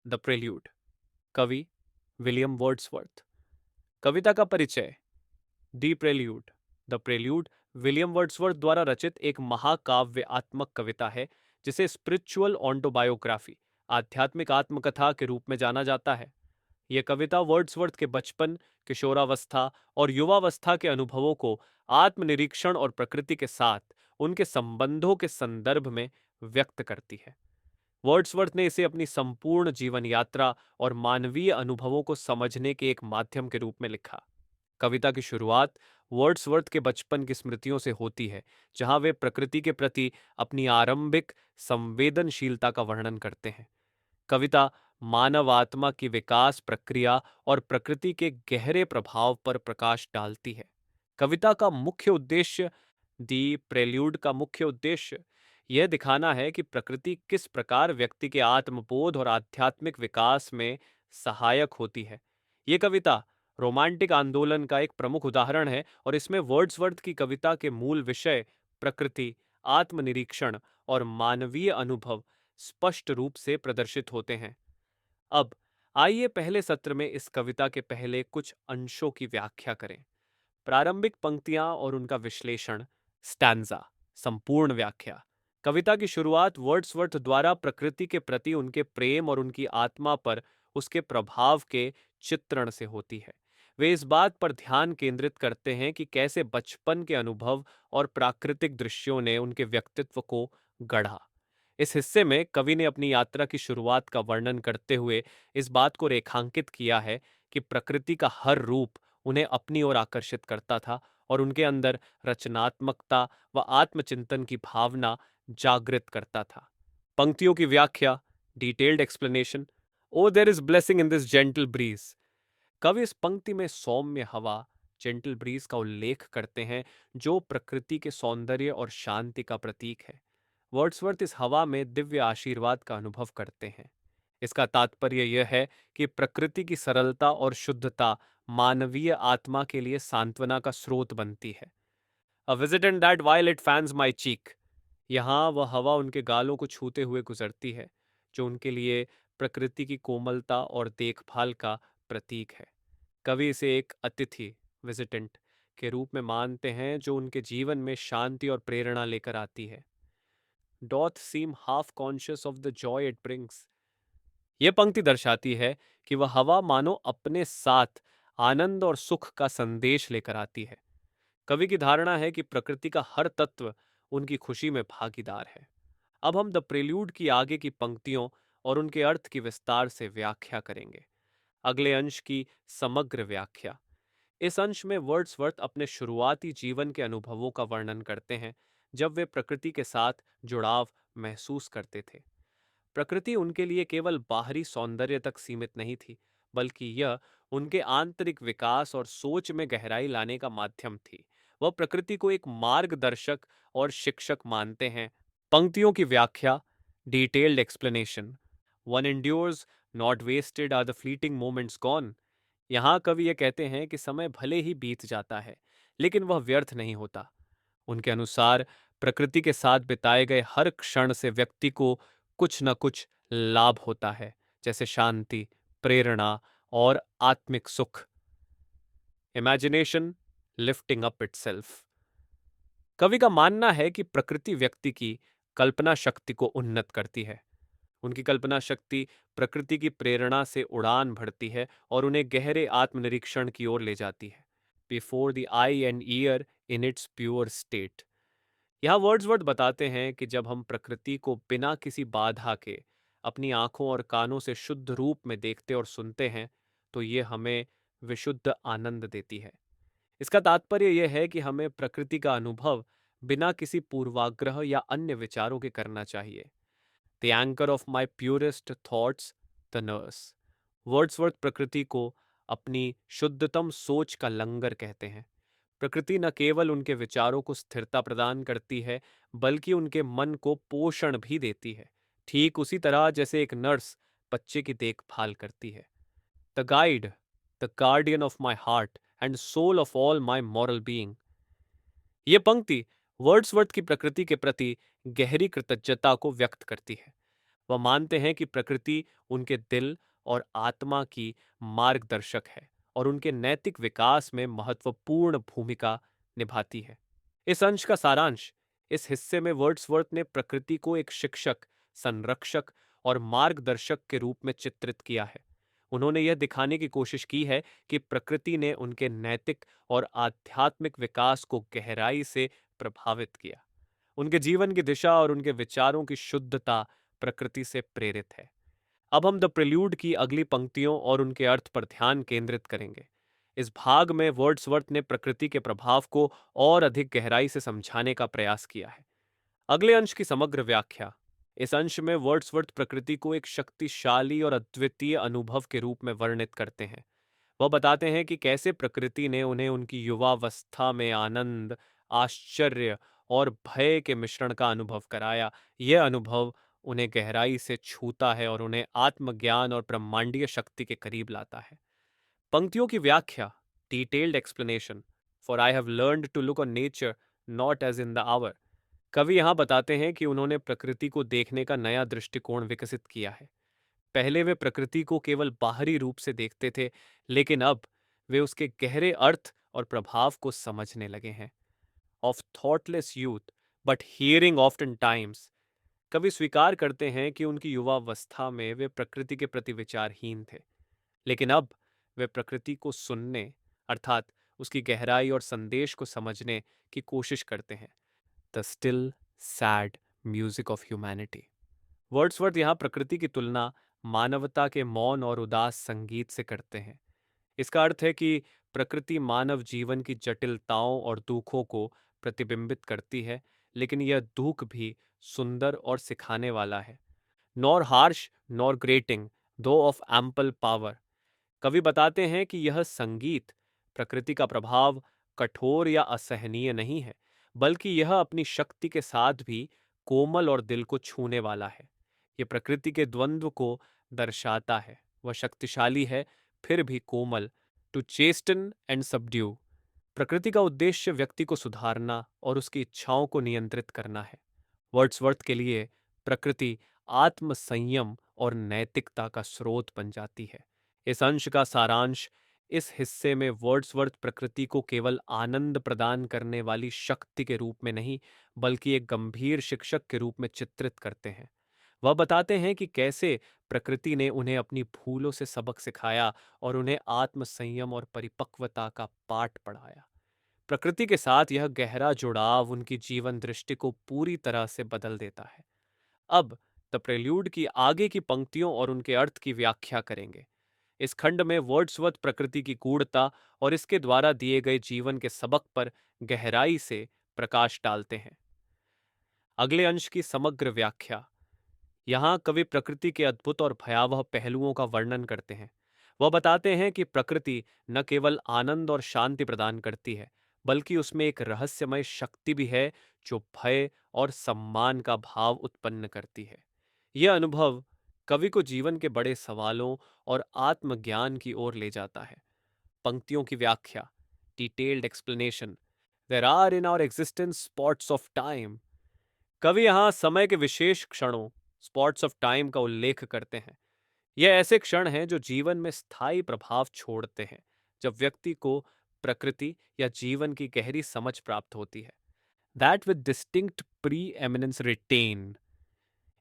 The prelude. कवि William Wordsworth. कविता का परिचय। The prelude. The prelude William Wordsworth द्वारा रचित एक महाकाव्यात्मक कविता है जिसे स्पिरिचुअल ऑटोबायोग्राफी आध्यात्मिक आत्मकथा के रूप में जाना जाता है। यह कविता वर्ड्सवर्थ के बचपन, किशोरावस्था और युवावस्था के अनुभवों को आत्मनिरीक्षण और प्रकृति के साथ उनके संबंधों के संदर्भ में व्यक्त करती है। वर्ड्सवर्थ ने इसे अपनी संपूर्ण जीवन यात्रा और मानवीय अनुभवों को समझने के एक माध्यम के रूप में लिखा। कविता की शुरुआत वर्ड्सवर्थ के बचपन की स्मृतियों से होती है, जहां वे प्रकृति के प्रति अपनी आरंभिक संवेदनशीलता का वर्णन करते हैं। कविता मानव आत्मा की विकास प्रक्रिया और प्रकृति के गहरे प्रभाव पर प्रकाश डालती है। कविता का मुख्य उद्देश्य दी प्रेल्यूड का मुख्य उद्देश्य यह दिखाना है कि प्रकृति किस प्रकार व्यक्ति के आत्मबोध और आध्यात्मिक विकास में सहायक होती है। यह कविता रोमांटिक आंदोलन का एक प्रमुख उदाहरण है और इसमें वर्ड्सवर्थ की कविता के मूल विषय प्रकृति, आत्मनिरीक्षण और मानवीय अनुभव स्पष्ट रूप से प्रदर्शित होते हैं। अब आइए पहले सत्र में इस कविता के पहले कुछ अंशों की व्याख्या करें। प्रारंभिक पंक्तियां और उनका विश्लेषण। स्टैंजा। संपूर्ण व्याख्या। कविता की शुरुआत वर्ड्सवर्थ द्वारा प्रकृति के प्रति उनके प्रेम और उनकी आत्मा पर उसके प्रभाव के चित्रण से होती है। वे इस बात पर ध्यान केंद्रित करते हैं कि कैसे बचपन के अनुभव और प्राकृतिक दृश्यों ने उनके व्यक्तित्व को गढ़ा। इस हिस्से में कवि ने अपनी यात्रा की शुरुआत का वर्णन करते हुए इस बात को रेखांकित किया है कि प्रकृति का हर रूप उन्हें अपनी ओर आकर्षित करता था और उनके अंदर रचनात्मकता व आत्मचिंतन की भावना जागृत करता था। पंक्तियों की व्याख्या। Detailed explanation. O there is blessing in this gentle breeze. कवि इस पंक्ति में सौम्य हवा, जेंटल ब्रीज का उल्लेख करते हैं, जो प्रकृति के सौंदर्य और शांति का प्रतीक है। वर्ड्सवर्थ इस हवा में दिव्य आशीर्वाद का अनुभव करते हैं। इसका तात्पर्य यह है कि प्रकृति की सरलता और शुद्धता मानवीय आत्मा के लिए सांत्वना का स्रोत बनती है। A visit and that while it fans my cheek. यहाँ वह हवा उनके गालों को छूते हुए गुजरती है, जो उनके लिए प्रकृति की कोमलता और देखभाल का प्रतीक है। कवि इसे एक अतिथि, विजिटेंट के रूप में मानते हैं, जो उनके जीवन में शांति और प्रेरणा लेकर आती है। Doth seem half conscious of the joy it brings. यह पंक्ति दर्शाती है कि वह हवा मानो अपने साथ आनंद और सुख का संदेश लेकर आती है। कवि की धारणा है कि प्रकृति का हर तत्व उनकी खुशी में भागीदार है। अब हम द प्रेल्यूड की आगे की पंक्तियों और उनके अर्थ की विस्तार से व्याख्या करेंगे। अगले अंश की समग्र व्याख्या। इस अंश में वर्ड्सवर्थ अपने शुरुआती जीवन के अनुभवों का वर्णन करते हैं, जब वे प्रकृति के साथ जुड़ाव महसूस करते थे। प्रकृति उनके लिए केवल बाहरी सौंदर्य तक सीमित नहीं थी, बल्कि यह उनके आंतरिक विकास और सोच में गहराई लाने का माध्यम थी। वह प्रकृति को एक मार्गदर्शक और शिक्षक मानते हैं। पंक्तियों की व्याख्या। Detailed explanation. One endures, not wasted are the fleeting moments gone. यहाँ कवि ये कहते हैं कि समय भले ही बीत जाता है, लेकिन वह व्यर्थ नहीं होता। उनके अनुसार प्रकृति के साथ बिताए गए हर क्षण से व्यक्ति को कुछ न कुछ लाभ होता है, जैसे शांति, प्रेरणा और आत्मिक सुख। Imagination lifting up itself. कवि का मानना है कि प्रकृति व्यक्ति की कल्पना शक्ति को उन्नत करती है। उनकी कल्पना शक्ति प्रकृति की प्रेरणा से उड़ान भरती है और उन्हें गहरे आत्मनिरीक्षण की ओर ले जाती है। Before the I and year in its pure state. यहाँ वर्ड्सवर्थ बताते हैं कि जब हम प्रकृति को बिना किसी बाधा के अपनी आंखों और कानों से शुद्ध रूप में देखते और सुनते हैं, तो ये हमें विशुद्ध आनंद देती है। इसका तात्पर्य यह है कि हमें प्रकृति का अनुभव बिना किसी पूर्वाग्रह या अन्य विचारों के करना चाहिए। The anchor of my purest thoughts, the nurse. Wordsworth प्रकृति को अपनी शुद्धतम सोच का लंगर कहते हैं। प्रकृति न केवल उनके विचारों को स्थिरता प्रदान करती है, बल्कि उनके मन को पोषण भी देती है, ठीक उसी तरह जैसे एक नर्स बच्चे की देखभाल करती है। The guide, the guardian of my heart and soul of all my moral being. ये पंक्ति वर्ड्सवर्थ की प्रकृति के प्रति गहरी कृतज्ञता को व्यक्त करती है। वह मानते हैं कि प्रकृति उनके दिल और आत्मा की मार्गदर्शक है और उनके नैतिक विकास में महत्वपूर्ण भूमिका निभाती है। इस अंश का सारांश। इस हिस्से में वर्ड्सवर्थ ने प्रकृति को एक शिक्षक, संरक्षक और मार्गदर्शक के रूप में चित्रित किया है। उन्होंने यह दिखाने की कोशिश की है कि प्रकृति ने उनके नैतिक और आध्यात्मिक विकास को गहराई से प्रभावित किया। उनके जीवन की दिशा और उनके विचारों की शुद्धता प्रकृति से प्रेरित है। अब हम द प्रिल्यूड की अगली पंक्तियों और उनके अर्थ पर ध्यान केंद्रित करेंगे। इस भाग में वर्ड्सवर्थ ने प्रकृति के प्रभाव को और अधिक गहराई से समझाने का प्रयास किया है। अगले अंश की समग्र व्याख्या। इस अंश में वर्ड्सवर्थ प्रकृति को एक शक्तिशाली और अद्वितीय अनुभव के रूप में वर्णित करते हैं। वह बताते हैं कि कैसे प्रकृति ने उन्हें उनकी युवावस्था में आनंद, आश्चर्य और भय के मिश्रण का अनुभव कराया। यह अनुभव उन्हें गहराई से छूता है और उन्हें आत्मज्ञान और ब्रह्मांडीय शक्ति के करीब लाता है। पंक्तियों की व्याख्या। Detailed explanation. For I have learned to look on nature not as in the hour. कवि यहाँ बताते हैं कि उन्होंने प्रकृति को देखने का नया दृष्टिकोण विकसित किया है। पहले वे प्रकृति को केवल बाहरी रूप से देखते थे, लेकिन अब वे उसके गहरे अर्थ और प्रभाव को समझने लगे हैं। Of thoughtless youth but hearing often times. कवि स्वीकार करते हैं कि उनकी युवावस्था में वे प्रकृति के प्रति विचारहीन थे, लेकिन अब वे प्रकृति को सुनने, अर्थात उसकी गहराई और संदेश को समझने की कोशिश करते हैं। The still sad music of humanity. Wordsworth यहाँ प्रकृति की तुलना मानवता के मौन और उदास संगीत से करते हैं। इसका अर्थ है कि प्रकृति मानव जीवन की जटिलताओं और दुखों को प्रतिबिंबित करती है, लेकिन यह दुख भी सुंदर और सिखाने वाला है। नॉर हार्श नॉर ग्रेटिंग, दो ऑफ एम्पल पावर। कवि बताते हैं कि यह संगीत, प्रकृति का प्रभाव, कठोर या असहनीय नहीं है, बल्कि यह अपनी शक्ति के साथ भी कोमल और दिल को छूने वाला है। यह प्रकृति के द्वंद्व को दर्शाता है। वह शक्तिशाली है, फिर भी कोमल। To chasten and subdue. प्रकृति का उद्देश्य व्यक्ति को सुधारना और उसकी इच्छाओं को नियंत्रित करना है। वर्ड्सवर्थ के लिए प्रकृति आत्म संयम और नैतिकता का स्रोत बन जाती है। इस अंश का सारांश। इस हिस्से में वर्ड्सवर्थ प्रकृति को केवल आनंद प्रदान करने वाली शक्ति के रूप में नहीं, बल्कि एक गंभीर शिक्षक के रूप में चित्रित करते हैं। वह बताते हैं कि कैसे प्रकृति ने उन्हें अपनी भूलों से सबक सिखाया और उन्हें आत्म संयम और परिपक्वता का पाठ पढ़ाया। प्रकृति के साथ यह गहरा जुड़ाव उनकी जीवन दृष्टि को पूरी तरह से बदल देता है। अब द प्रेल्यूड की आगे की पंक्तियों और उनके अर्थ की व्याख्या करेंगे। इस खंड में वर्ड्सवर्थ प्रकृति की गूढ़ता और इसके द्वारा दिए गए जीवन के सबक पर गहराई से प्रकाश डालते हैं। अगले अंश की समग्र व्याख्या। यहाँ कवि प्रकृति के अद्भुत और भयावह पहलुओं का वर्णन करते हैं। वह बताते हैं कि प्रकृति न केवल आनंद और शांति प्रदान करती है, बल्कि उसमें एक रहस्यमय शक्ति भी है जो भय और सम्मान का भाव उत्पन्न करती है। यह अनुभव कवि को जीवन के बड़े सवालों और आत्मज्ञान की ओर ले जाता है। पंक्तियों की व्याख्या। Detailed explanation. There are in our existence spots of time. कवि यहाँ समय के विशेष क्षणों, स्पॉट्स ऑफ टाइम का उल्लेख करते हैं। यह ऐसे क्षण हैं जो जीवन में स्थायी प्रभाव छोड़ते हैं, जब व्यक्ति को प्रकृति या जीवन की गहरी समझ प्राप्त होती है। That with distinct preeminence retain.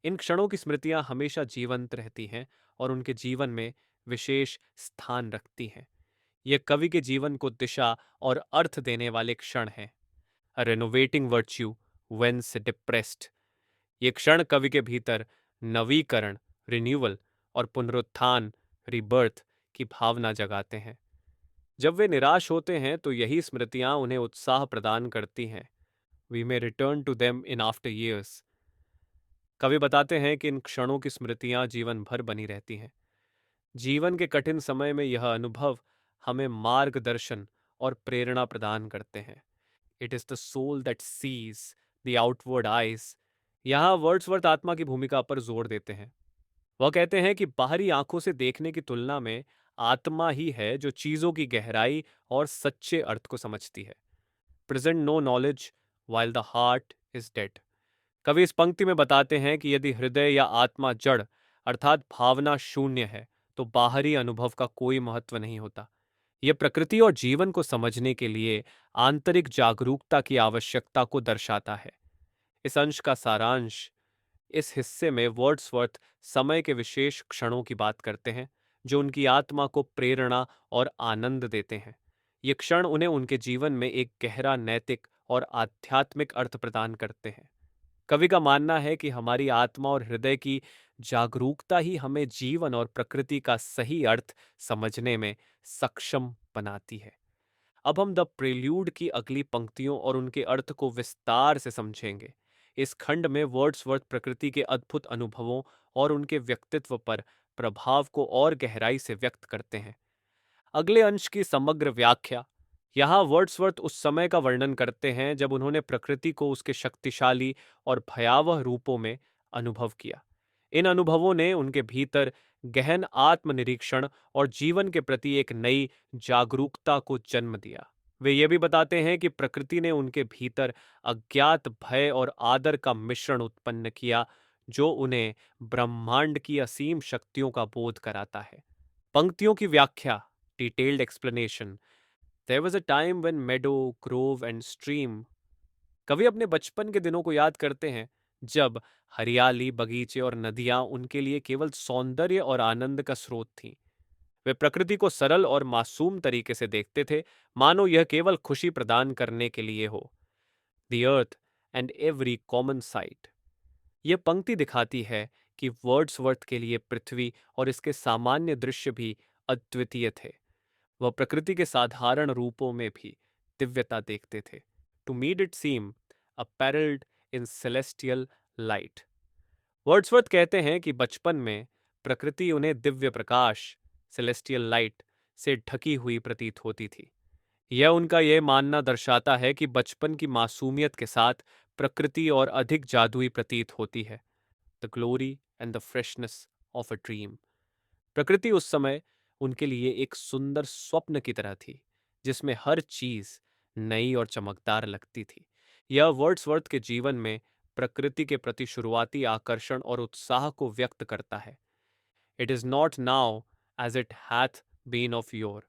इन क्षणों की स्मृतियां हमेशा जीवंत रहती हैं और उनके जीवन में विशेष स्थान रखती हैं। यह कवि के जीवन को दिशा और अर्थ देने वाले क्षण हैं। अ रेनोवेटिंग वर्च्यू व्हेंस डिप्रेस्ड। ये क्षण कवि के भीतर नवीकरण, रिन्यूअल और पुनरुत्थान, रिबर्थ की भावना जगाते हैं। जब वे निराश होते हैं तो यही स्मृतियां उन्हें उत्साह प्रदान करती हैं। We may return to them in after years. कवि बताते हैं कि इन क्षणों की स्मृतियां जीवन भर बनी रहती हैं। जीवन के कठिन समय में यह अनुभव हमें मार्गदर्शन और प्रेरणा प्रदान करते हैं। It is the soul that sees, the outward eyes. यहाँ वर्ड्सवर्थ आत्मा की भूमिका पर जोर देते हैं। वह कहते हैं कि बाहरी आंखों से देखने की तुलना में आत्मा ही है जो चीजों की गहराई और सच्चे अर्थ को समझती है। Present no knowledge while the heart is dead. कवि इस पंक्ति में बताते हैं कि यदि हृदय या आत्मा जड़ अर्थात भावना शून्य है तो बाहरी अनुभव का कोई महत्व नहीं होता। यह प्रकृति और जीवन को समझने के लिए आंतरिक जागरूकता की आवश्यकता को दर्शाता है। इस अंश का सारांश। इस हिस्से में वर्ड्सवर्थ समय के विशेष क्षणों की बात करते हैं जो उनकी आत्मा को प्रेरणा और आनंद देते हैं। ये क्षण उन्हें उनके जीवन में एक गहरा नैतिक और आध्यात्मिक अर्थ प्रदान करते हैं। कवि का मानना है कि हमारी आत्मा और हृदय की जागरूकता ही हमें जीवन और प्रकृति का सही अर्थ समझने में सक्षम बनाती है। अब हम द प्रेल्यूड की अगली पंक्तियों और उनके अर्थ को विस्तार से समझेंगे। इस खंड में वर्ड्सवर्थ प्रकृति के अद्भुत अनुभवों और उनके व्यक्तित्व पर प्रभाव को और गहराई से व्यक्त करते हैं। अगले अंश की समग्र व्याख्या। यहाँ वर्ड्सवर्थ उस समय का वर्णन करते हैं जब उन्होंने प्रकृति को उसके शक्तिशाली और भयावह रूपों में अनुभव किया। इन अनुभवों ने उनके भीतर गहन आत्मनिरीक्षण और जीवन के प्रति एक नई जागरूकता को जन्म दिया। वे ये भी बताते हैं कि प्रकृति ने उनके भीतर अज्ञात भय और आदर का मिश्रण उत्पन्न किया जो उन्हें ब्रह्मांड की असीम शक्तियों का बोध कराता है। पंक्तियों की व्याख्या। Detailed explanation. There was a time when meadow, grove and stream. कवि अपने बचपन के दिनों को याद करते हैं जब हरियाली, बगीचे और नदियां उनके लिए केवल सौंदर्य और आनंद का स्रोत थीं। वे प्रकृति को सरल और मासूम तरीके से देखते थे, मानो यह केवल खुशी प्रदान करने के लिए हो। The earth and every common site. यह पंक्ति दिखाती है कि वर्ड्सवर्थ के लिए पृथ्वी और इसके सामान्य दृश्य भी अद्वितीय थे। वह प्रकृति के साधारण रूपों में भी दिव्यता देखते थे। To me did it seem apparelled in celestial light. Wordsworth कहते हैं कि बचपन में प्रकृति उन्हें दिव्य प्रकाश सेलेस्टियल लाइट से ढकी हुई प्रतीत होती थी। यह उनका यह मानना दर्शाता है कि बचपन की मासूमियत के साथ प्रकृति और अधिक जादुई प्रतीत होती है। The glory and the freshness of a dream. प्रकृति उस समय उनके लिए एक सुंदर स्वप्न की तरह थी जिसमें हर चीज नई और चमकदार लगती थी। यह वर्ड्सवर्थ के जीवन में प्रकृति के प्रति शुरुआती आकर्षण और उत्साह को व्यक्त करता है। It is not now as it hath been of yore.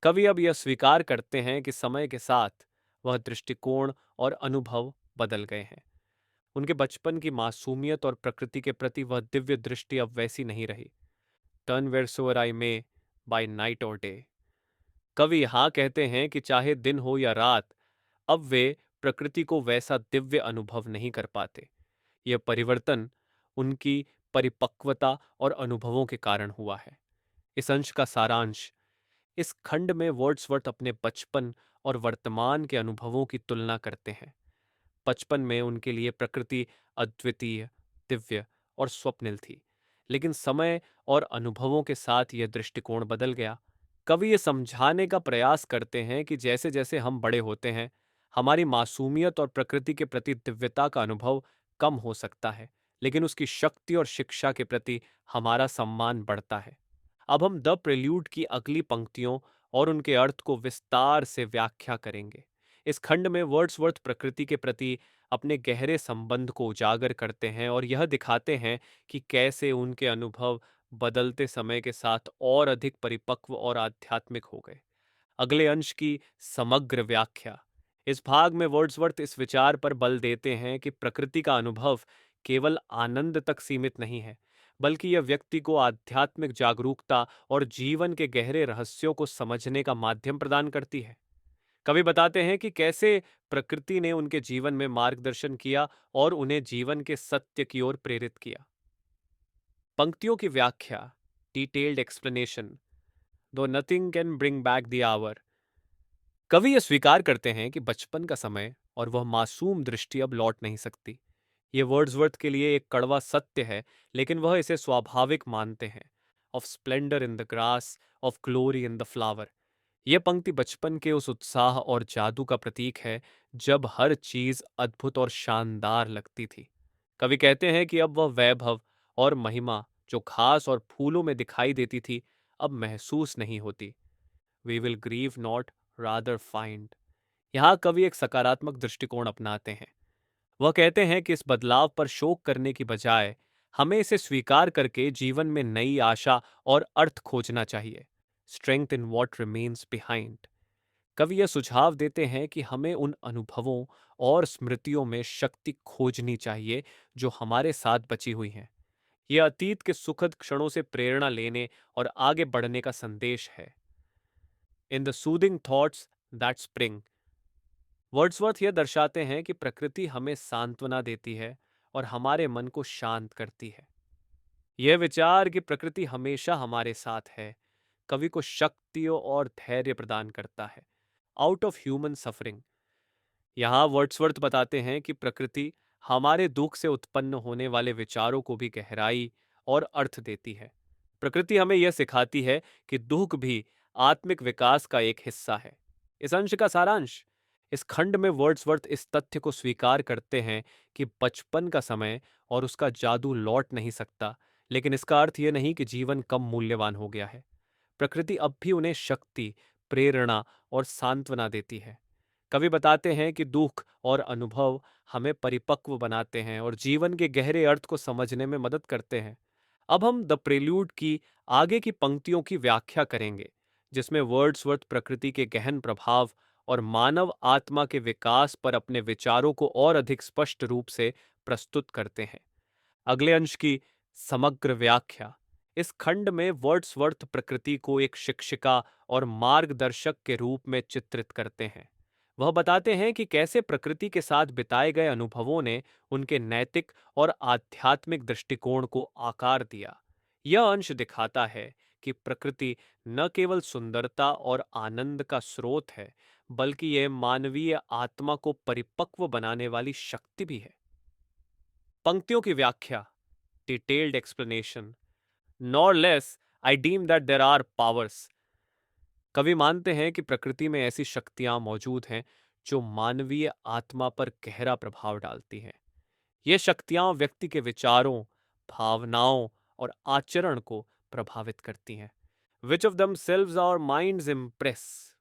कवि अब यह स्वीकार करते हैं कि समय के साथ वह दृष्टिकोण और अनुभव बदल गए हैं। उनके बचपन की मासूमियत और प्रकृति के प्रति वह दिव्य दृष्टि अब वैसी नहीं रही। टर्न वेयरसोएवर आई मे, बाय नाइट और डे। कवि यहाँ कहते हैं कि चाहे दिन हो या रात, अब वे प्रकृति को वैसा दिव्य अनुभव नहीं कर पाते। यह परिवर्तन उनकी परिपक्वता और अनुभवों के कारण हुआ है। इस अंश का सारांश। इस खंड में वर्ड्सवर्थ अपने बचपन और वर्तमान के अनुभवों की तुलना करते हैं। बचपन में उनके लिए प्रकृति अद्वितीय, दिव्य और स्वप्निल थी, लेकिन समय और अनुभवों के साथ यह दृष्टिकोण बदल गया। कवि ये समझाने का प्रयास करते हैं कि जैसे जैसे हम बड़े होते हैं, हमारी मासूमियत और प्रकृति के प्रति दिव्यता का अनुभव कम हो सकता है, लेकिन उसकी शक्ति और शिक्षा के प्रति हमारा सम्मान बढ़ता है। अब हम द प्रेल्यूड की अगली पंक्तियों और उनके अर्थ को विस्तार से व्याख्या करेंगे। इस खंड में वर्ड्सवर्थ प्रकृति के प्रति अपने गहरे संबंध को उजागर करते हैं और यह दिखाते हैं कि कैसे उनके अनुभव बदलते समय के साथ और अधिक परिपक्व और आध्यात्मिक हो गए। अगले अंश की समग्र व्याख्या। इस भाग में वर्ड्सवर्थ इस विचार पर बल देते हैं कि प्रकृति का अनुभव केवल आनंद तक सीमित नहीं है, बल्कि यह व्यक्ति को आध्यात्मिक जागरूकता और जीवन के गहरे रहस्यों को समझने का माध्यम प्रदान करती है। कवि बताते हैं कि कैसे प्रकृति ने उनके जीवन में मार्गदर्शन किया और उन्हें जीवन के सत्य की ओर प्रेरित किया। पंक्तियों की व्याख्या। Detailed explanation. Though nothing can bring back the hour. कवि यह स्वीकार करते हैं कि बचपन का समय और वह मासूम दृष्टि अब लौट नहीं सकती। ये वर्ड्सवर्थ के लिए एक कड़वा सत्य है, लेकिन वह इसे स्वाभाविक मानते हैं। Of splendour in the grass, of glory in the flower. यह पंक्ति बचपन के उस उत्साह और जादू का प्रतीक है जब हर चीज अद्भुत और शानदार लगती थी। कवि कहते हैं कि अब वह वैभव और महिमा जो घास और फूलों में दिखाई देती थी, अब महसूस नहीं होती। We will grieve not, rather find. यहाँ कवि एक सकारात्मक दृष्टिकोण अपनाते हैं। वह कहते हैं कि इस बदलाव पर शोक करने की बजाय हमें इसे स्वीकार करके जीवन में नई आशा और अर्थ खोजना चाहिए। Strength in what remains behind. कवि यह सुझाव देते हैं कि हमें उन अनुभवों और स्मृतियों में शक्ति खोजनी चाहिए जो हमारे साथ बची हुई हैं। यह अतीत के सुखद क्षणों से प्रेरणा लेने और आगे बढ़ने का संदेश है। In the soothing thoughts that spring, Wordsworth यह दर्शाते हैं कि प्रकृति हमें सांत्वना देती है और हमारे मन को शांत करती है। यह विचार कि प्रकृति हमेशा हमारे साथ है, कवि को शक्ति और धैर्य प्रदान करता है। आउट ऑफ ह्यूमन सफरिंग, यहाँ वर्ड्सवर्थ बताते हैं कि प्रकृति हमारे दुख से उत्पन्न होने वाले विचारों को भी गहराई और अर्थ देती है। प्रकृति हमें यह सिखाती है कि दुख भी आत्मिक विकास का एक हिस्सा है। इस अंश का सारांश, इस खंड में वर्ड्सवर्थ इस तथ्य को स्वीकार करते हैं कि बचपन का समय और उसका जादू लौट नहीं सकता, लेकिन इसका अर्थ यह नहीं कि जीवन कम मूल्यवान हो गया है। प्रकृति अब भी उन्हें शक्ति, प्रेरणा और सांत्वना देती है। कवि बताते हैं कि दुख और अनुभव हमें परिपक्व बनाते हैं और जीवन के गहरे अर्थ को समझने में मदद करते हैं। अब हम द प्रेल्यूड की आगे की पंक्तियों की व्याख्या करेंगे, जिसमें वर्ड्सवर्थ प्रकृति के गहन प्रभाव और मानव आत्मा के विकास पर अपने विचारों को और अधिक स्पष्ट रूप से प्रस्तुत करते हैं। अगले अंश की समग्र व्याख्या, इस खंड में वर्ड्सवर्थ प्रकृति को एक शिक्षिका और मार्गदर्शक के रूप में चित्रित करते हैं। वह बताते हैं कि कैसे प्रकृति के साथ बिताए गए अनुभवों ने उनके नैतिक और आध्यात्मिक दृष्टिकोण को आकार दिया। यह अंश दिखाता है कि प्रकृति न केवल सुंदरता और आनंद का स्रोत है, बल्कि यह मानवीय आत्मा को परिपक्व बनाने वाली शक्ति भी है। पंक्तियों की व्याख्या, detailed explanation. Nor less I deem that there are powers, कवि मानते हैं कि प्रकृति में ऐसी शक्तियां मौजूद हैं जो मानवीय आत्मा पर गहरा प्रभाव डालती हैं। ये शक्तियां व्यक्ति के विचारों, भावनाओं और आचरण को प्रभावित करती हैं। Which of themselves our minds impress,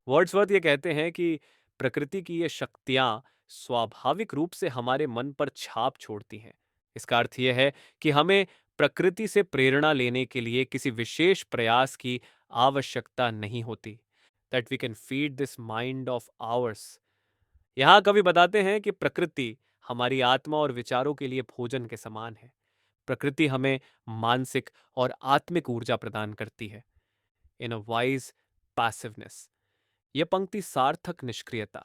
Wordsworth ये कहते हैं कि प्रकृति की ये शक्तियां स्वाभाविक रूप से हमारे मन पर छाप छोड़ती हैं। इसका अर्थ यह है कि हमें प्रकृति से प्रेरणा लेने के लिए किसी विशेष प्रयास की आवश्यकता नहीं होती। That we can feed this mind of ours. यहाँ कवि बताते हैं कि प्रकृति हमारी आत्मा और विचारों के लिए भोजन के समान है। प्रकृति हमें मानसिक और आत्मिक ऊर्जा प्रदान करती है। इन अ वाइज पैसिवनेस, यह पंक्ति सार्थक निष्क्रियता,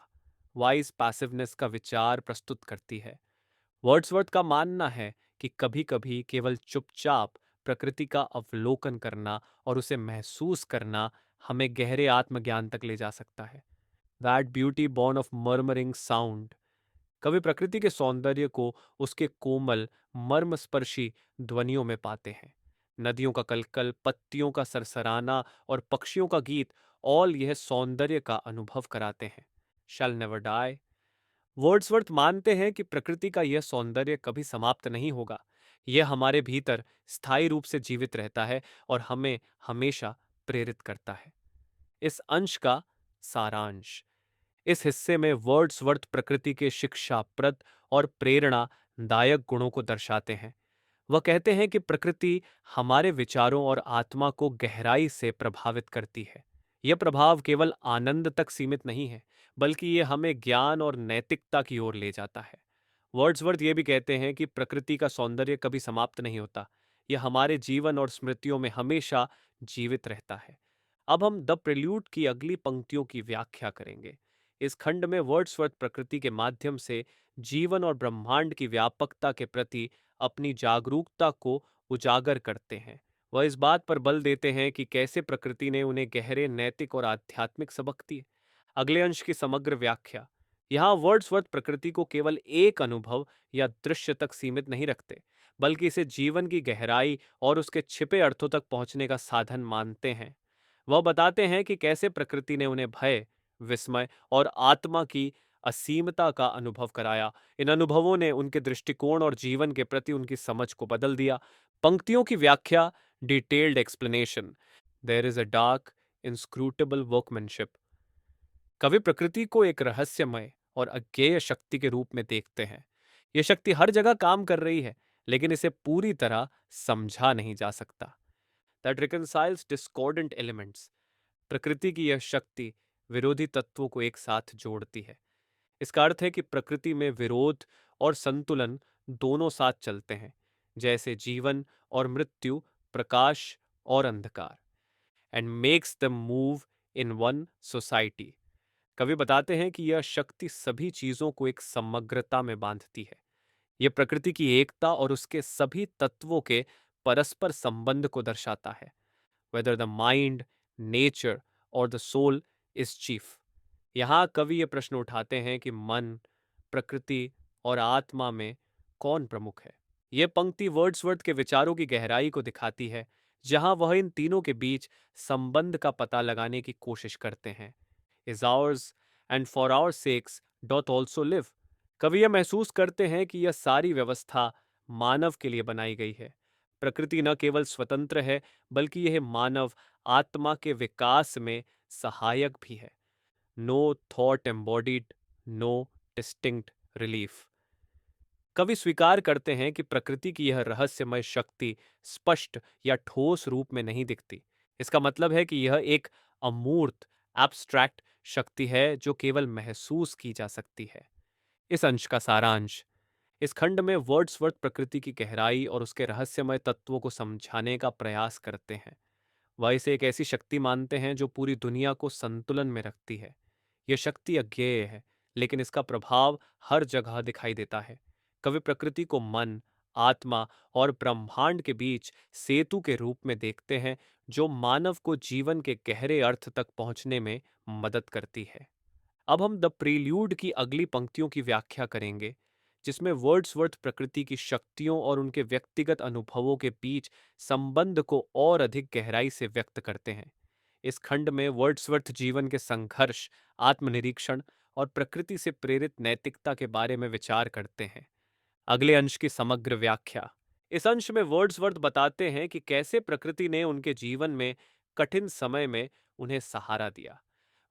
वाइज पैसिवनेस का विचार प्रस्तुत करती है। वर्ड्सवर्थ का मानना है कि कभी कभी केवल चुपचाप प्रकृति का अवलोकन करना और उसे महसूस करना हमें गहरे आत्मज्ञान तक ले जा सकता है। That beauty born of murmuring sound, कवि प्रकृति के सौंदर्य को उसके कोमल मर्मस्पर्शी ध्वनियों में पाते हैं। नदियों का कलकल, पत्तियों का सरसराना और पक्षियों का गीत, ऑल यह सौंदर्य का अनुभव कराते हैं। शैल नेवर डाई, वर्ड्सवर्थ मानते हैं कि प्रकृति का यह सौंदर्य कभी समाप्त नहीं होगा। यह हमारे भीतर स्थायी रूप से जीवित रहता है और हमें हमेशा प्रेरित करता है। इस अंश का सारांश, इस हिस्से में वर्ड्सवर्थ प्रकृति के शिक्षाप्रद और प्रेरणादायक गुणों को दर्शाते हैं। वह कहते हैं कि प्रकृति हमारे विचारों और आत्मा को गहराई से प्रभावित करती है। यह प्रभाव केवल आनंद तक सीमित नहीं है, बल्कि यह हमें ज्ञान और नैतिकता की ओर ले जाता है। वर्ड्सवर्थ ये भी कहते हैं कि प्रकृति का सौंदर्य कभी समाप्त नहीं होता, यह हमारे जीवन और स्मृतियों में हमेशा जीवित रहता है। अब हम द प्रेल्यूड की अगली पंक्तियों की व्याख्या करेंगे। इस खंड में वर्ड्सवर्थ प्रकृति के माध्यम से जीवन और ब्रह्मांड की व्यापकता के प्रति अपनी जागरूकता को उजागर करते हैं। वह इस बात पर बल देते हैं कि कैसे प्रकृति ने उन्हें गहरे नैतिक और आध्यात्मिक सबक दिए। अगले अंश की समग्र व्याख्या, यहाँ वर्ड्सवर्थ प्रकृति को केवल एक अनुभव या दृश्य तक सीमित नहीं रखते, बल्कि इसे जीवन की गहराई और उसके छिपे अर्थों तक पहुंचने का साधन मानते हैं। वह बताते हैं कि कैसे प्रकृति ने उन्हें भय, विस्मय और आत्मा की असीमता का अनुभव कराया। इन अनुभवों ने उनके दृष्टिकोण और जीवन के प्रति उनकी समझ को बदल दिया। पंक्तियों की व्याख्या, detailed explanation. There is a dark inscrutable workmanship, कवि प्रकृति को एक रहस्यमय और अज्ञेय शक्ति के रूप में देखते हैं। यह शक्ति हर जगह काम कर रही है, लेकिन इसे पूरी तरह समझा नहीं जा सकता। That reconciles discordant elements. प्रकृति की यह शक्ति विरोधी तत्वों को एक साथ जोड़ती है। इसका अर्थ है कि प्रकृति में विरोध और संतुलन दोनों साथ चलते हैं, जैसे जीवन और मृत्यु, प्रकाश और अंधकार, and makes them move in one society. कवि बताते हैं कि यह शक्ति सभी चीजों को एक समग्रता में बांधती है। यह प्रकृति की एकता और उसके सभी तत्वों के परस्पर संबंध को दर्शाता है। वेदर द माइंड, नेचर और द सोल इज चीफ। यहाँ कवि ये प्रश्न उठाते हैं कि मन, प्रकृति और आत्मा में कौन प्रमुख है। यह पंक्ति वर्ड्सवर्थ के विचारों की गहराई को दिखाती है, जहां वह इन तीनों के बीच संबंध का पता लगाने की कोशिश करते हैं। Is ours and for our sakes doth also live. कवि यह महसूस करते हैं कि यह सारी व्यवस्था मानव के लिए बनाई गई है। प्रकृति न केवल स्वतंत्र है, बल्कि यह मानव आत्मा के विकास में सहायक भी है। No thought embodied, no distinct relief. कवि स्वीकार करते हैं कि प्रकृति की यह रहस्यमय शक्ति स्पष्ट या ठोस रूप में नहीं दिखती। इसका मतलब है कि यह एक अमूर्त, एब्स्ट्रैक्ट शक्ति है जो केवल महसूस की जा सकती है। इस अंश का सारांश। इस खंड में वर्ड्सवर्थ प्रकृति की गहराई और उसके रहस्यमय तत्वों को समझाने का प्रयास करते हैं। वह इसे एक ऐसी शक्ति मानते हैं जो पूरी दुनिया को संतुलन में रखती है। यह शक्ति अज्ञेय है, लेकिन इसका प्रभाव हर जगह दिखाई देता है। कवि प्रकृति को मन, आत्मा और ब्रह्मांड के बीच सेतु के रूप में देखते हैं, जो मानव को जीवन के गहरे अर्थ तक पहुंचने में मदद करती है। अब हम द प्रील्यूड की अगली पंक्तियों की व्याख्या करेंगे, जिसमें वर्ड्सवर्थ प्रकृति की शक्तियों और उनके व्यक्तिगत अनुभवों के बीच संबंध को और अधिक गहराई से व्यक्त करते हैं। इस खंड में वर्ड्सवर्थ जीवन के संघर्ष, आत्मनिरीक्षण और प्रकृति से प्रेरित नैतिकता के बारे में विचार करते हैं। अगले अंश की समग्र व्याख्या। इस अंश में वर्ड्सवर्थ बताते हैं कि कैसे प्रकृति ने उनके जीवन में कठिन समय में उन्हें सहारा दिया।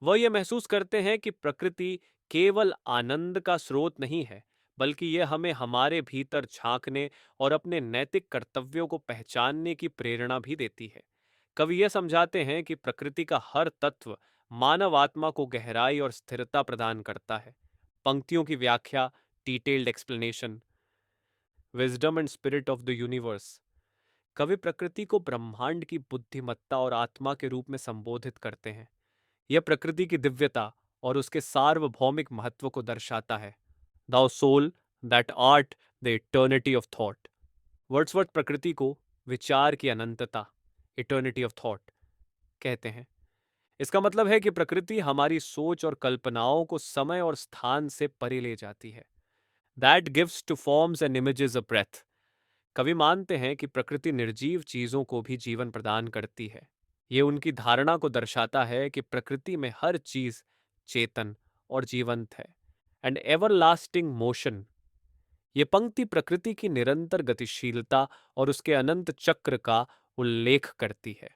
वह यह महसूस करते हैं कि प्रकृति केवल आनंद का स्रोत नहीं है, बल्कि यह हमें हमारे भीतर झांकने और अपने नैतिक कर्तव्यों को पहचानने की प्रेरणा भी देती है। कवि यह समझाते हैं कि प्रकृति का हर तत्व मानव आत्मा को गहराई और स्थिरता प्रदान करता है। पंक्तियों की व्याख्या, detailed explanation. Wisdom and spirit of the universe. कवि प्रकृति को ब्रह्मांड की बुद्धिमत्ता और आत्मा के रूप में संबोधित करते हैं। यह प्रकृति की दिव्यता और उसके सार्वभौमिक महत्व को दर्शाता है। Thou soul that art the eternity of thought। Wordsworth प्रकृति को विचार की अनंतता, इटर्निटी ऑफ थॉट, कहते हैं। इसका मतलब है कि प्रकृति हमारी सोच और कल्पनाओं को समय और स्थान से परे ले जाती है। That gives to forms and images a breath। कवि मानते हैं कि प्रकृति निर्जीव चीजों को भी जीवन प्रदान करती है। ये उनकी धारणा को दर्शाता है कि प्रकृति में हर चीज चेतन और जीवंत है, एंड एवरलास्टिंग मोशन। ये पंक्ति प्रकृति की निरंतर गतिशीलता और उसके अनंत चक्र का उल्लेख करती है।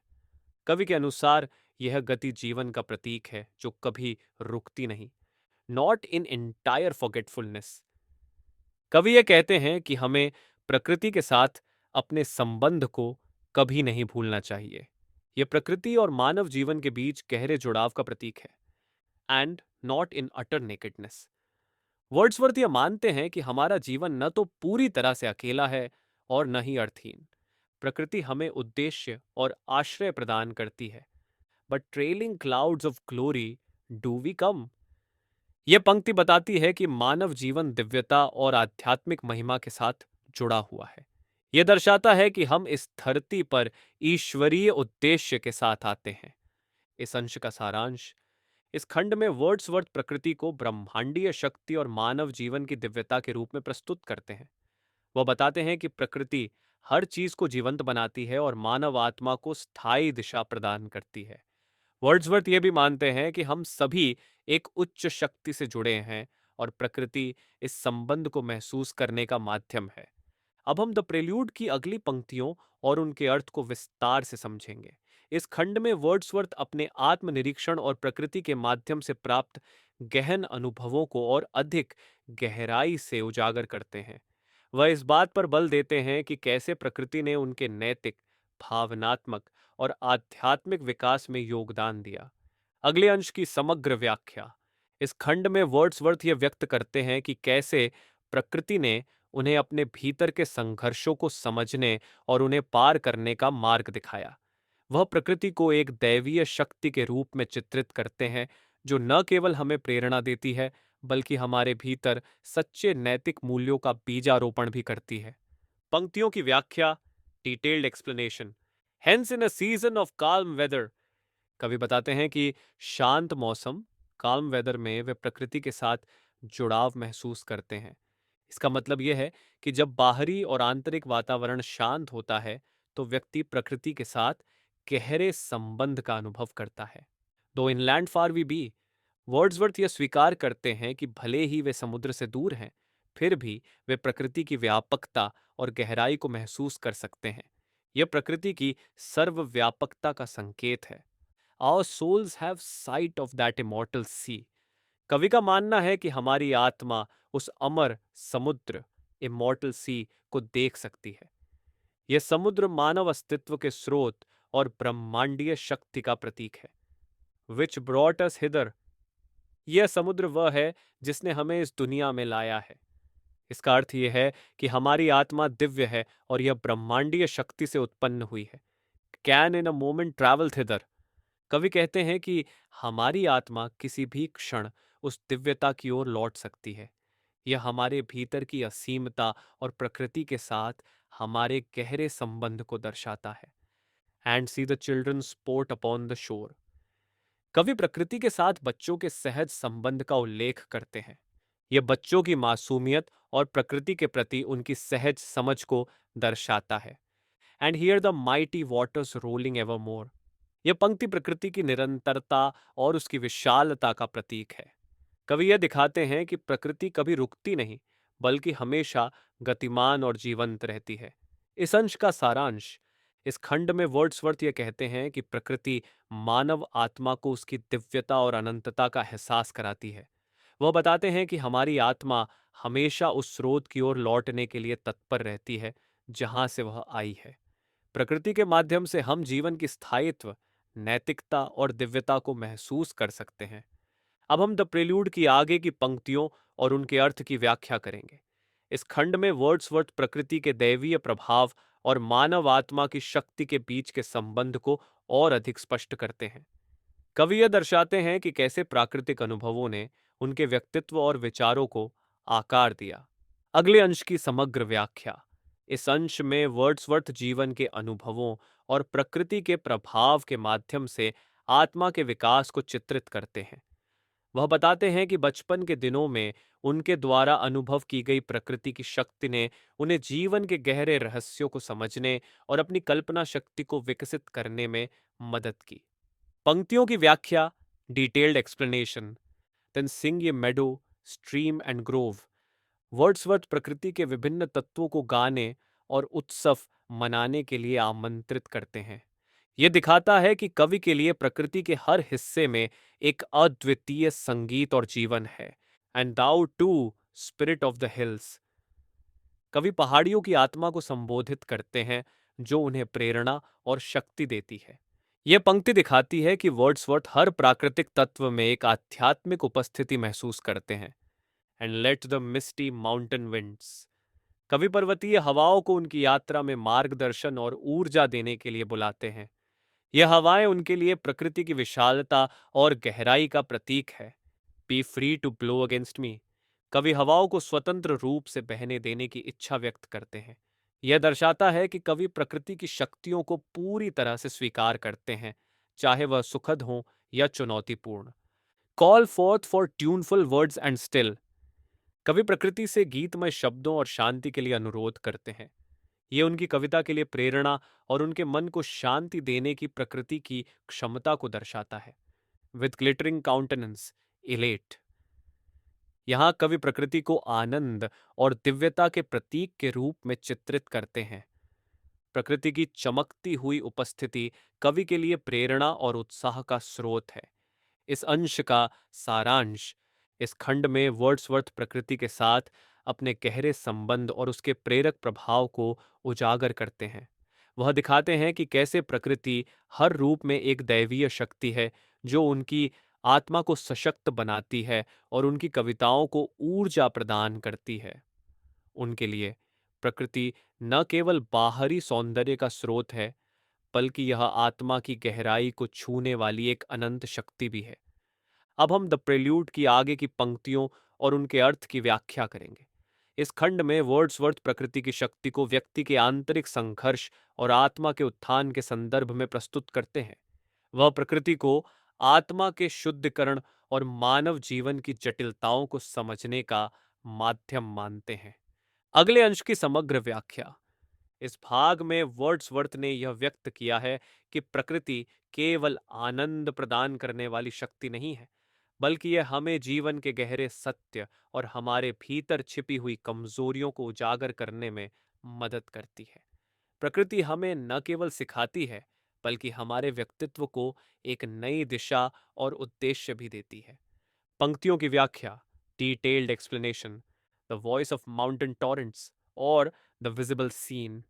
कवि के अनुसार यह गति जीवन का प्रतीक है जो कभी रुकती नहीं। Not in entire forgetfulness. कवि ये कहते हैं कि हमें प्रकृति के साथ अपने संबंध को कभी नहीं भूलना चाहिए। यह प्रकृति और मानव जीवन के बीच गहरे जुड़ाव का प्रतीक है। And not in utter nakedness. Wordsworth यह मानते हैं कि हमारा जीवन न तो पूरी तरह से अकेला है और न ही अर्थहीन। प्रकृति हमें उद्देश्य और आश्रय प्रदान करती है। But trailing clouds of glory do we come. यह पंक्ति बताती है कि मानव जीवन दिव्यता और आध्यात्मिक महिमा के साथ जुड़ा हुआ है। यह दर्शाता है कि हम इस धरती पर ईश्वरीय उद्देश्य के साथ आते हैं। इस अंश का सारांश। इस खंड में वर्ड्सवर्थ प्रकृति को ब्रह्मांडीय शक्ति और मानव जीवन की दिव्यता के रूप में प्रस्तुत करते हैं। वह बताते हैं कि प्रकृति हर चीज को जीवंत बनाती है और मानव आत्मा को स्थायी दिशा प्रदान करती है। वर्ड्सवर्थ ये भी मानते हैं कि हम सभी एक उच्च शक्ति से जुड़े हैं और प्रकृति इस संबंध को महसूस करने का माध्यम है। अब हम द प्रेल्यूड की अगली पंक्तियों और उनके अर्थ को विस्तार से समझेंगे। इस खंड में वर्ड्सवर्थ अपने आत्मनिरीक्षण और प्रकृति के माध्यम से प्राप्त गहन अनुभवों को और अधिक गहराई से उजागर करते हैं। वह इस बात पर बल देते हैं कि कैसे प्रकृति ने उनके नैतिक, भावनात्मक और आध्यात्मिक विकास में योगदान दिया। अगले अंश की समग्र व्याख्या। इस खंड में वर्ड्सवर्थ यह व्यक्त करते हैं कि कैसे प्रकृति ने उन्हें अपने भीतर के संघर्षों को समझने और उन्हें पार करने का मार्ग दिखाया। वह प्रकृति को एक दैवीय शक्ति के रूप में चित्रित करते हैं, जो न केवल हमें प्रेरणा देती है, बल्कि हमारे भीतर सच्चे नैतिक मूल्यों का बीजारोपण भी करती है। पंक्तियों की व्याख्या, detailed explanation. Hence in a season of calm weather, कवि बताते हैं कि शांत मौसम, काल्म वेदर में वे प्रकृति के साथ जुड़ाव महसूस करते हैं। इसका मतलब यह है कि जब बाहरी और आंतरिक वातावरण शांत होता है, तो व्यक्ति प्रकृति के साथ गहरे संबंध का अनुभव करता है। Though inland far we be, Wordsworth यह स्वीकार करते हैं कि भले ही वे समुद्र से दूर हैं, फिर भी वे प्रकृति की व्यापकता और गहराई को महसूस कर सकते हैं। यह प्रकृति की सर्वव्यापकता का संकेत है। Our souls have sight of that immortal sea. कवि का मानना है कि हमारी आत्मा उस अमर समुद्र, इमोर्टल सी, को देख सकती है। यह समुद्र मानव अस्तित्व के स्रोत और ब्रह्मांडीय शक्ति का प्रतीक है। Which brought us hither. यह समुद्र वह है जिसने हमें इस दुनिया में लाया है। इसका अर्थ यह है कि हमारी आत्मा दिव्य है और यह ब्रह्मांडीय शक्ति से उत्पन्न हुई है। Can in a moment travel thither. कवि कहते हैं कि हमारी आत्मा किसी भी क्षण उस दिव्यता की ओर लौट सकती है। यह हमारे भीतर की असीमता और प्रकृति के साथ हमारे गहरे संबंध को दर्शाता है। And see the children sport upon the shore. कवि प्रकृति के साथ बच्चों के सहज संबंध का उल्लेख करते हैं। यह बच्चों की मासूमियत और प्रकृति के प्रति उनकी सहज समझ को दर्शाता है। And here the mighty waters rolling ever more. यह पंक्ति प्रकृति की निरंतरता और उसकी विशालता का प्रतीक है। कवि यह दिखाते हैं कि प्रकृति कभी रुकती नहीं, बल्कि हमेशा गतिमान और जीवंत रहती है। इस अंश का सारांश। इस खंड में वर्ड्सवर्थ यह कहते हैं कि प्रकृति मानव आत्मा को उसकी दिव्यता और अनंतता का एहसास कराती है। वह बताते हैं कि हमारी आत्मा हमेशा उस स्रोत की ओर लौटने के लिए तत्पर रहती है जहां से वह आई है। प्रकृति के माध्यम से हम जीवन की स्थायित्व, नैतिकता और दिव्यता को महसूस कर सकते हैं। अब हम द प्रेल्यूड की आगे की पंक्तियों और उनके अर्थ की व्याख्या करेंगे। इस खंड में वर्ड्सवर्थ प्रकृति के दैवीय प्रभाव और मानव आत्मा की शक्ति के बीच के संबंध को और अधिक स्पष्ट करते हैं। कवि यह दर्शाते हैं कि कैसे प्राकृतिक अनुभवों ने उनके व्यक्तित्व और विचारों को आकार दिया। अगले अंश की समग्र व्याख्या। इस अंश में वर्ड्सवर्थ जीवन के अनुभवों और प्रकृति के प्रभाव के माध्यम से आत्मा के विकास को चित्रित करते हैं। वह बताते हैं कि बचपन के दिनों में उनके द्वारा अनुभव की गई प्रकृति की शक्ति ने उन्हें जीवन के गहरे रहस्यों को समझने और अपनी कल्पना शक्ति को विकसित करने में मदद की। पंक्तियों की व्याख्या, डिटेल्ड एक्सप्लेनेशन। देन सिंग ये मेडो, स्ट्रीम एंड ग्रोव। वर्ड्सवर्थ प्रकृति के विभिन्न तत्वों को गाने और उत्सव मनाने के लिए आमंत्रित करते हैं। यह दिखाता है कि कवि के लिए प्रकृति के हर हिस्से में एक अद्वितीय संगीत और जीवन है। And thou too, spirit of the hills. कवि पहाड़ियों की आत्मा को संबोधित करते हैं, जो उन्हें प्रेरणा और शक्ति देती है। यह पंक्ति दिखाती है कि वर्ड्सवर्थ हर प्राकृतिक तत्व में एक आध्यात्मिक उपस्थिति महसूस करते हैं। And let the misty mountain winds. कवि पर्वतीय हवाओं को उनकी यात्रा में मार्गदर्शन और ऊर्जा देने के लिए बुलाते हैं। यह हवाएं उनके लिए प्रकृति की विशालता और गहराई का प्रतीक है। Be free to blow against me. कवि हवाओं को स्वतंत्र रूप से बहने देने की इच्छा व्यक्त करते हैं। यह दर्शाता है कि कवि प्रकृति की शक्तियों को पूरी तरह से स्वीकार करते हैं, चाहे वह सुखद हो या चुनौतीपूर्ण। Call forth for tuneful words and still. कवि प्रकृति से गीतमय शब्दों और शांति के लिए अनुरोध करते हैं। ये उनकी कविता के लिए प्रेरणा और उनके मन को शांति देने की प्रकृति की क्षमता को दर्शाता है। With glittering countenance, elate. यहाँ कवि प्रकृति को आनंद और दिव्यता के प्रतीक के रूप में चित्रित करते हैं। प्रकृति की चमकती हुई उपस्थिति कवि के लिए प्रेरणा और उत्साह का स्रोत है। इस अंश का सारांश। इस खंड में वर्ड्सवर्थ प्रकृति के साथ अपने गहरे संबंध और उसके प्रेरक प्रभाव को उजागर करते हैं। वह दिखाते हैं कि कैसे प्रकृति हर रूप में एक दैवीय शक्ति है जो उनकी आत्मा को सशक्त बनाती है और उनकी कविताओं को ऊर्जा प्रदान करती है। उनके लिए प्रकृति न केवल बाहरी सौंदर्य का स्रोत है, बल्कि यह आत्मा की गहराई को छूने वाली एक अनंत शक्ति भी है। अब हम द प्रेल्यूड की आगे की पंक्तियों और उनके अर्थ की व्याख्या करेंगे। इस खंड में वर्ड्सवर्थ प्रकृति की शक्ति को व्यक्ति के आंतरिक संघर्ष और आत्मा के उत्थान के संदर्भ में प्रस्तुत करते हैं। वह प्रकृति को आत्मा के शुद्धिकरण और मानव जीवन की जटिलताओं को समझने का माध्यम मानते हैं। अगले अंश की समग्र व्याख्या। इस भाग में वर्ड्सवर्थ ने यह व्यक्त किया है कि प्रकृति केवल आनंद प्रदान करने वाली शक्ति नहीं है, बल्कि यह हमें जीवन के गहरे सत्य और हमारे भीतर छिपी हुई कमजोरियों को उजागर करने में मदद करती है। प्रकृति हमें न केवल सिखाती है, बल्कि हमारे व्यक्तित्व को एक नई दिशा और उद्देश्य भी देती है। पंक्तियों की व्याख्या, detailed explanation, the voice of mountain torrents और द विजिबल सीन।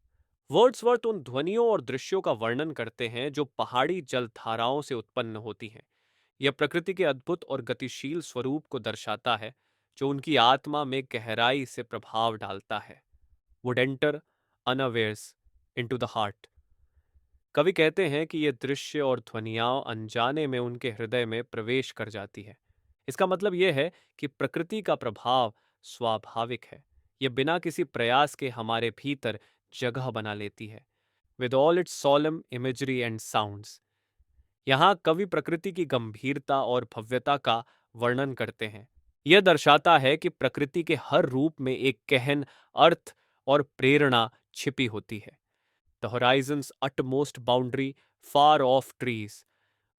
वर्ड्सवर्थ उन ध्वनियों और दृश्यों का वर्णन करते हैं जो पहाड़ी जलधाराओं से उत्पन्न होती हैं। यह प्रकृति के अद्भुत और गतिशील स्वरूप को दर्शाता है, जो उनकी आत्मा में गहराई से प्रभाव डालता है। Would enter unawares into the heart. कवि कहते हैं कि ये दृश्य और ध्वनियां अनजाने में उनके हृदय में प्रवेश कर जाती है। इसका मतलब यह है कि प्रकृति का प्रभाव स्वाभाविक है। यह बिना किसी प्रयास के हमारे भीतर जगह बना लेती है। With all its solemn imagery and sounds. यहाँ कवि प्रकृति की गंभीरता और भव्यता का वर्णन करते हैं। यह दर्शाता है कि प्रकृति के हर रूप में एक गहन अर्थ और प्रेरणा छिपी होती है। The Horizons utmost boundary, far of trees.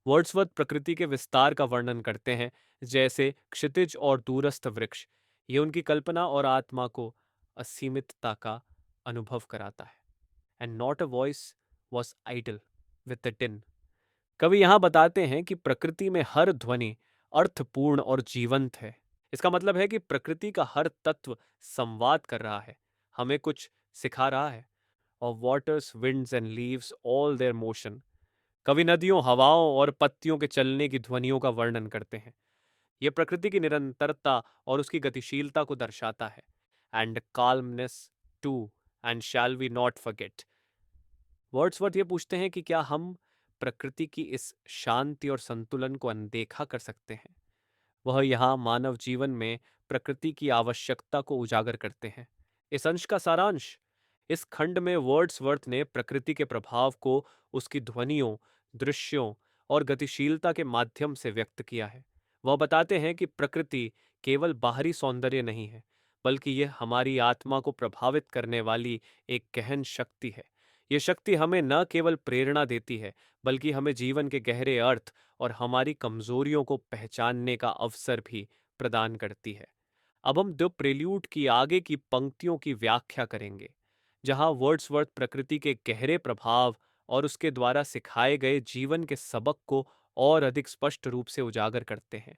Wordsworth प्रकृति के विस्तार का वर्णन करते हैं, जैसे क्षितिज और दूरस्थ वृक्ष। ये उनकी कल्पना और आत्मा को असीमितता का अनुभव कराता है। And not a voice was idle with the din. कवि यहाँ बताते हैं कि प्रकृति में हर ध्वनि अर्थपूर्ण और जीवंत है। इसका मतलब है कि प्रकृति का हर तत्व संवाद कर रहा है, हमें कुछ सिखा रहा है। और waters, winds and leaves all there motion. कवि नदियों, हवाओं और पत्तियों के चलने की ध्वनियों का वर्णन करते हैं। यह प्रकृति की निरंतरता और उसकी गतिशीलता को दर्शाता है। And calmness too, and shall we not forget. वर्ड्सवर्थ ये पूछते हैं कि क्या हम प्रकृति की इस शांति और संतुलन को अनदेखा कर सकते हैं। वह यहाँ मानव जीवन में प्रकृति की आवश्यकता को उजागर करते हैं। इस अंश का सारांश। इस खंड में वर्ड्सवर्थ ने प्रकृति के प्रभाव को उसकी ध्वनियों, दृश्यों और गतिशीलता के माध्यम से व्यक्त किया है। वह बताते हैं कि प्रकृति केवल बाहरी सौंदर्य नहीं है, बल्कि यह हमारी आत्मा को प्रभावित करने वाली एक गहन शक्ति है। यह शक्ति हमें न केवल प्रेरणा देती है, बल्कि हमें जीवन के गहरे अर्थ और हमारी कमजोरियों को पहचानने का अवसर भी प्रदान करती है। अब हम द प्रेल्यूड की आगे की पंक्तियों की व्याख्या करेंगे, जहां वर्ड्सवर्थ प्रकृति के गहरे प्रभाव और उसके द्वारा सिखाए गए जीवन के सबक को और अधिक स्पष्ट रूप से उजागर करते हैं।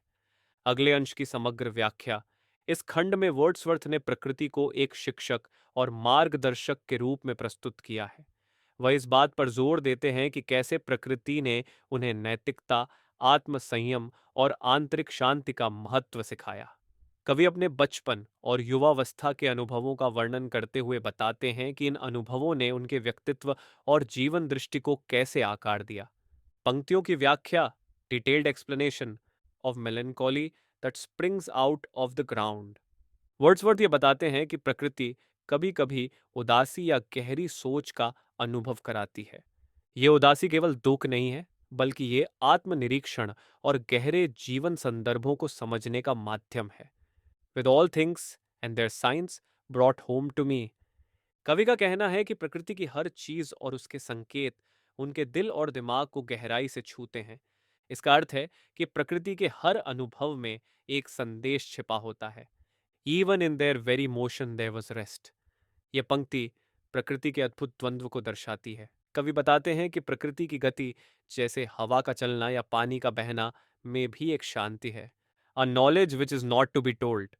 अगले अंश की समग्र व्याख्या। इस खंड में वर्ड्सवर्थ ने प्रकृति को एक शिक्षक और मार्गदर्शक के रूप में प्रस्तुत किया है। वह इस बात पर जोर देते हैं कि कैसे प्रकृति ने उन्हें नैतिकता, आत्मसंयम और आंतरिक शांति का महत्व सिखाया। कवि अपने बचपन और युवावस्था के अनुभवों का वर्णन करते हुए बताते हैं कि इन अनुभवों ने उनके व्यक्तित्व और जीवन दृष्टि को कैसे आकार दिया। पंक्तियों की व्याख्या, detailed explanation of melancholy that springs out of the ground. Wordsworth ये बताते हैं कि प्रकृति कभी कभी उदासी या गहरी सोच का अनुभव कराती है। ये उदासी केवल दुख नहीं है, बल्कि ये आत्मनिरीक्षण और गहरे जीवन संदर्भों को समझने का माध्यम है। With all things and their science brought home to me. कवि का कहना है कि प्रकृति की हर चीज और उसके संकेत उनके दिल और दिमाग को गहराई से छूते हैं। इसका अर्थ है कि प्रकृति के हर अनुभव में एक संदेश छिपा होता है। Even in their very motion there was rest. यह पंक्ति प्रकृति के अद्भुत द्वंद्व को दर्शाती है। कवि बताते हैं कि प्रकृति की गति, जैसे हवा का चलना या पानी का बहना, में भी एक शांति है। A knowledge which is not to be told.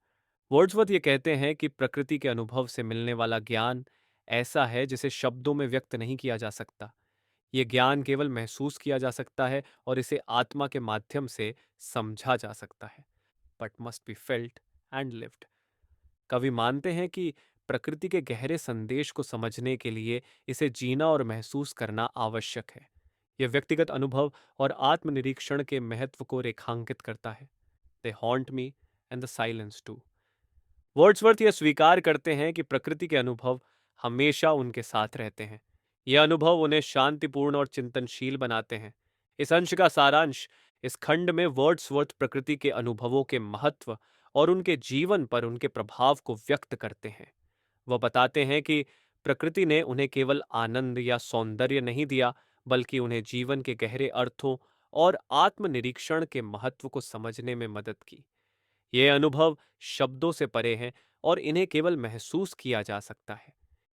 Wordsworth ये कहते हैं कि प्रकृति के अनुभव से मिलने वाला ज्ञान ऐसा है जिसे शब्दों में व्यक्त नहीं किया जा सकता। ये ज्ञान केवल महसूस किया जा सकता है और इसे आत्मा के माध्यम से समझा जा सकता है, but must be felt and lived. कवि मानते हैं कि प्रकृति के गहरे संदेश को समझने के लिए इसे जीना और महसूस करना आवश्यक है। यह व्यक्तिगत अनुभव और आत्मनिरीक्षण के महत्व को रेखांकित करता है। They haunt me and the silence too. Wordsworth यह स्वीकार करते हैं कि प्रकृति के अनुभव हमेशा उनके साथ रहते हैं। यह अनुभव उन्हें शांतिपूर्ण और चिंतनशील बनाते हैं। इस अंश का सारांश। इस खंड में वर्ड्सवर्थ प्रकृति के अनुभवों के महत्व और उनके जीवन पर उनके प्रभाव को व्यक्त करते हैं। वह बताते हैं कि प्रकृति ने उन्हें केवल आनंद या सौंदर्य नहीं दिया, बल्कि उन्हें जीवन के गहरे अर्थों और आत्मनिरीक्षण के महत्व को समझने में मदद की। ये अनुभव शब्दों से परे हैं और इन्हें केवल महसूस किया जा सकता है।